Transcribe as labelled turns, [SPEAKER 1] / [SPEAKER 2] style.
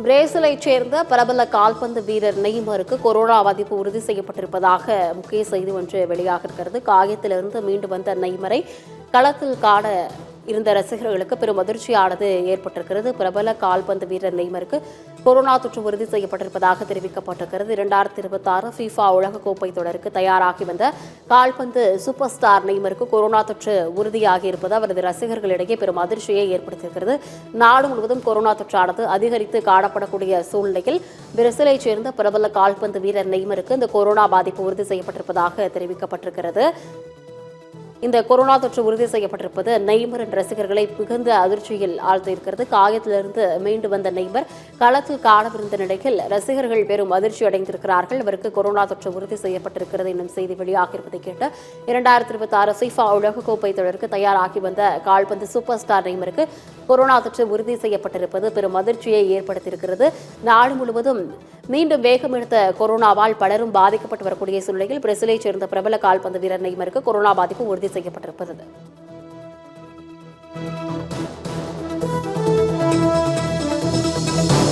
[SPEAKER 1] பிரேசிலைச் சேர்ந்த பிரபல கால்பந்து வீரர் நெய்மருக்கு கொரோனா பாதிப்பு உறுதி செய்யப்பட்டிருப்பதாக முக்கிய செய்தி ஒன்று வெளியாக இருக்கிறது. காயத்திலிருந்து மீண்டு வந்த நெய்மரை களத்தில் காண இருந்த ரசிகர்களுக்கு பெரும் அதிர்ச்சியானது ஏற்பட்டிருக்கிறது. பிரபல கால்பந்து வீரர் நெய்மருக்கு கொரோனா தொற்று உறுதி செய்யப்பட்டிருப்பதாக தெரிவிக்கப்பட்டிருக்கிறது. 2026 FIFA உலகக்கோப்பை தொடருக்கு தயாராகி வந்த கால்பந்து சூப்பர் ஸ்டார் நெய்மருக்கு கொரோனா தொற்று உறுதியாகி இருப்பது அவரது ரசிகர்களிடையே பெரும் அதிர்ச்சியை ஏற்படுத்தியிருக்கிறது. நாடு முழுவதும் கொரோனா தொற்றானது அதிகரித்து காணப்படக்கூடிய சூழ்நிலையில் பிரேசிலைச் சேர்ந்த பிரபல கால்பந்து வீரர் நெய்மருக்கு இந்த கொரோனா பாதிப்பு உறுதி செய்யப்பட்டிருப்பதாக தெரிவிக்கப்பட்டிருக்கிறது. இந்த கொரோனா தொற்று உறுதி செய்யப்பட்டிருப்பது நெய்மரின் ரசிகர்களை மிகுந்த அதிர்ச்சியில் ஆழ்த்தியிருக்கிறது. காயத்திலிருந்து மீண்டு வந்த நெய்மர் களத்தில் காணவிருந்த நிலையில் ரசிகர்கள் பெரும் அதிர்ச்சி அடைந்திருக்கிறார்கள். அவருக்கு கொரோனா தொற்று உறுதி செய்யப்பட்டிருக்கிறது என்னும் செய்தி வெளியாக இருப்பதை கேட்டு 2026 FIFA உலகக்கோப்பை தொடருக்கு தயாராகி வந்த கால்பந்து சூப்பர் ஸ்டார் நெய்மருக்கு கொரோனா தொற்று உறுதி செய்யப்பட்டிருப்பது பெரும் அதிர்ச்சியை ஏற்படுத்தியிருக்கிறது. நாடு முழுவதும் மீண்டும் வேகம் எடுத்த கொரோனாவால் பலரும் பாதிக்கப்பட்டு வரக்கூடிய சூழ்நிலையில் பிரேசிலைச் சேர்ந்த பிரபல கால்பந்து வீரர் நெய்மருக்கு கொரோனா பாதிப்பு உறுதி செய்யப்பட்டிருப்பது.